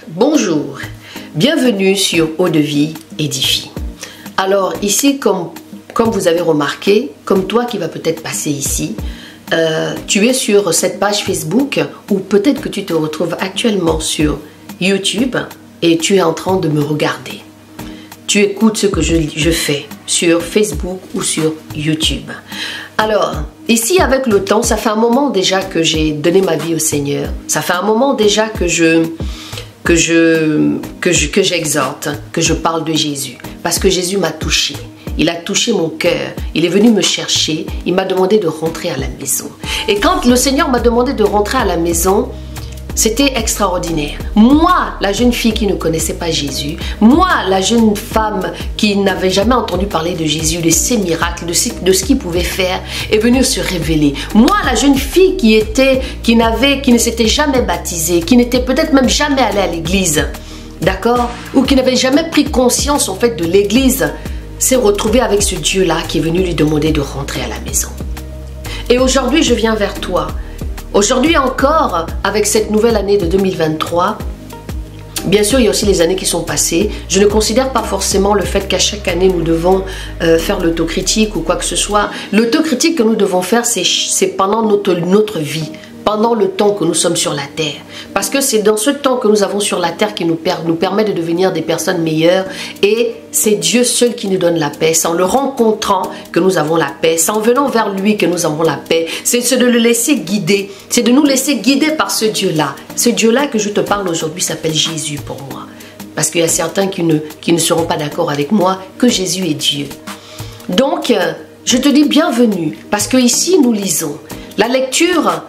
Bonjour, bienvenue sur Eau de Vie Édifie. Alors ici, comme vous avez remarqué, comme toi qui vas peut-être passer ici, tu es sur cette page Facebook ou peut-être que tu te retrouves actuellement sur YouTube et tu es en train de me regarder. Tu écoutes ce que je fais sur Facebook ou sur YouTube. Alors, ici avec le temps, ça fait un moment déjà que j'ai donné ma vie au Seigneur. Ça fait un moment déjà que j'exhorte, que je parle de Jésus. Parce que Jésus m'a touché. Il a touché mon cœur. Il est venu me chercher. Il m'a demandé de rentrer à la maison. Et quand le Seigneur m'a demandé de rentrer à la maison, c'était extraordinaire. Moi, la jeune fille qui ne connaissait pas Jésus, moi, la jeune femme qui n'avait jamais entendu parler de Jésus, de ses miracles, de ce qu'il pouvait faire, est venue se révéler. Moi, la jeune fille qui ne s'était jamais baptisée, qui n'était peut-être même jamais allée à l'église, d'accord, ou qui n'avait jamais pris conscience en fait de l'église, s'est retrouvée avec ce Dieu-là qui est venu lui demander de rentrer à la maison. Et aujourd'hui, je viens vers toi. Aujourd'hui encore, avec cette nouvelle année de 2023, bien sûr, il y a aussi les années qui sont passées. Je ne considère pas forcément le fait qu'à chaque année, nous devons faire l'autocritique ou quoi que ce soit. L'autocritique que nous devons faire, c'est pendant notre vie, pendant le temps que nous sommes sur la terre. Parce que c'est dans ce temps que nous avons sur la terre qui nous permet de devenir des personnes meilleures. Et c'est Dieu seul qui nous donne la paix. C'est en le rencontrant que nous avons la paix. C'est en venant vers lui que nous avons la paix. C'est de le laisser guider. C'est de nous laisser guider par ce Dieu-là. Ce Dieu-là que je te parle aujourd'hui s'appelle Jésus pour moi. Parce qu'il y a certains qui ne seront pas d'accord avec moi que Jésus est Dieu. Donc, je te dis bienvenue. Parce que ici, nous lisons. La lecture,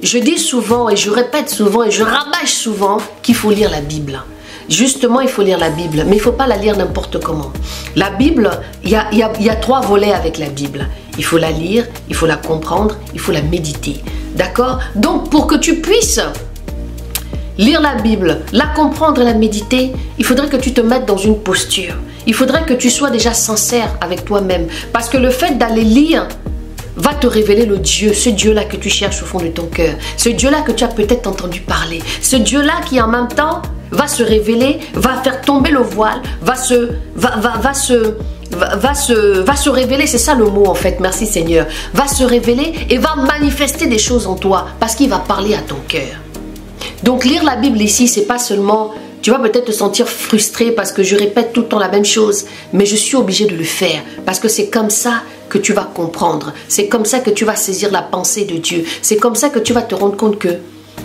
je dis souvent et je répète souvent et je rabâche souvent qu'il faut lire la Bible. Justement, il faut lire la Bible, mais il ne faut pas la lire n'importe comment. La Bible, il y a 3 volets avec la Bible. Il faut la lire, il faut la comprendre, il faut la méditer. D'accord? Donc, pour que tu puisses lire la Bible, la comprendre et la méditer, il faudrait que tu te mettes dans une posture. Il faudrait que tu sois déjà sincère avec toi-même. Parce que le fait d'aller lire va te révéler le Dieu, ce Dieu-là que tu cherches au fond de ton cœur, ce Dieu-là que tu as peut-être entendu parler, ce Dieu-là qui en même temps va se révéler, va faire tomber le voile, va se révéler, c'est ça le mot en fait, merci Seigneur, va se révéler et va manifester des choses en toi parce qu'il va parler à ton cœur. Donc lire la Bible ici, c'est pas seulement, tu vas peut-être te sentir frustré parce que je répète tout le temps la même chose, mais je suis obligée de le faire parce que c'est comme ça que tu vas comprendre. C'est comme ça que tu vas saisir la pensée de Dieu. C'est comme ça que tu vas te rendre compte que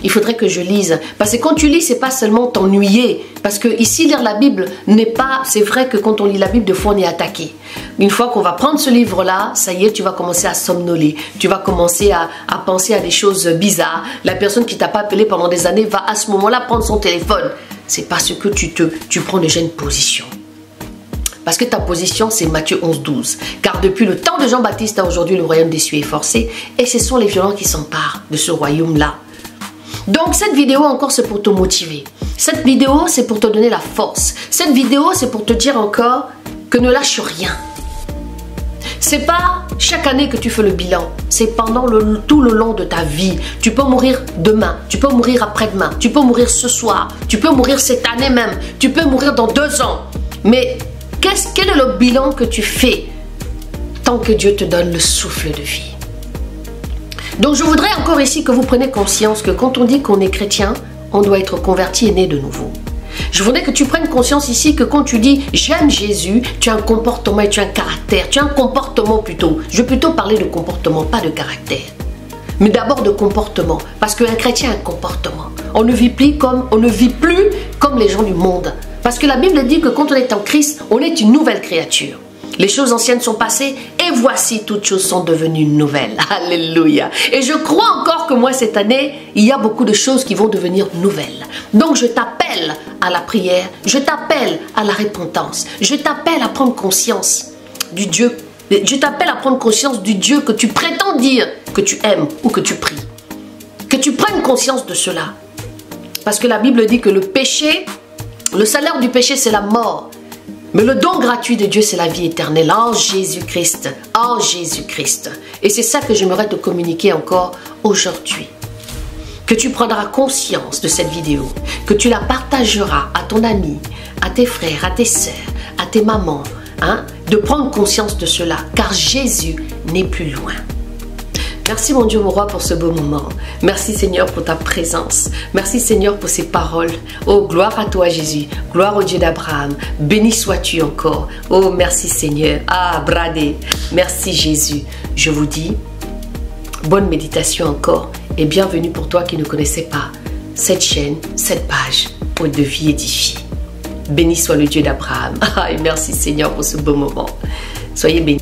il faudrait que je lise. Parce que quand tu lis, c'est pas seulement t'ennuyer. Parce que ici, lire la Bible n'est pas... C'est vrai que quand on lit la Bible, des fois, on est attaqué. Une fois qu'on va prendre ce livre-là, ça y est, tu vas commencer à somnoler. Tu vas commencer à penser à des choses bizarres. La personne qui t'a pas appelé pendant des années va à ce moment-là prendre son téléphone. C'est parce que tu prends déjà une position. Parce que ta position, c'est Matthieu 11, 12. Car depuis le temps de Jean-Baptiste à aujourd'hui, le royaume des cieux est forcé. Et ce sont les violents qui s'emparent de ce royaume-là. Donc cette vidéo encore, c'est pour te motiver. Cette vidéo, c'est pour te donner la force. Cette vidéo, c'est pour te dire encore que ne lâche rien. C'est pas chaque année que tu fais le bilan. C'est pendant tout le long de ta vie. Tu peux mourir demain. Tu peux mourir après-demain. Tu peux mourir ce soir. Tu peux mourir cette année même. Tu peux mourir dans 2 ans. Mais quel est le bilan que tu fais tant que Dieu te donne le souffle de vie? Donc je voudrais encore ici que vous preniez conscience que quand on dit qu'on est chrétien, on doit être converti et né de nouveau. Je voudrais que tu prennes conscience ici que quand tu dis j'aime Jésus, tu as un comportement et tu as un caractère. Tu as un comportement plutôt. Je vais plutôt parler de comportement, pas de caractère. Mais d'abord de comportement. Parce qu'un chrétien a un comportement. On ne vit plus comme les gens du monde. Parce que la Bible dit que quand on est en Christ, on est une nouvelle créature. Les choses anciennes sont passées et voici toutes choses sont devenues nouvelles. Alléluia. Et je crois encore que moi cette année, il y a beaucoup de choses qui vont devenir nouvelles. Donc je t'appelle à la prière, je t'appelle à la repentance, je t'appelle à prendre conscience du Dieu. Je t'appelle à prendre conscience du Dieu que tu prétends dire que tu aimes ou que tu pries. Que tu prennes conscience de cela. Parce que la Bible dit que le péché, le salaire du péché c'est la mort. Mais le don gratuit de Dieu, c'est la vie éternelle en Jésus-Christ. En Jésus-Christ. Et c'est ça que j'aimerais te communiquer encore aujourd'hui. que tu prendras conscience de cette vidéo, que tu la partageras à ton ami, à tes frères, à tes sœurs, à tes mamans, hein, de prendre conscience de cela, car Jésus n'est plus loin. Merci mon Dieu, mon roi, pour ce beau moment. Merci Seigneur pour ta présence. Merci Seigneur pour ces paroles. Oh, gloire à toi Jésus. Gloire au Dieu d'Abraham. Béni sois-tu encore. Oh, merci Seigneur. Ah, bradé. Merci Jésus. Je vous dis, bonne méditation encore et bienvenue pour toi qui ne connaissais pas cette chaîne, cette page Eau de vie édifiée. Béni soit le Dieu d'Abraham. Ah, et merci Seigneur pour ce beau moment. Soyez bénis.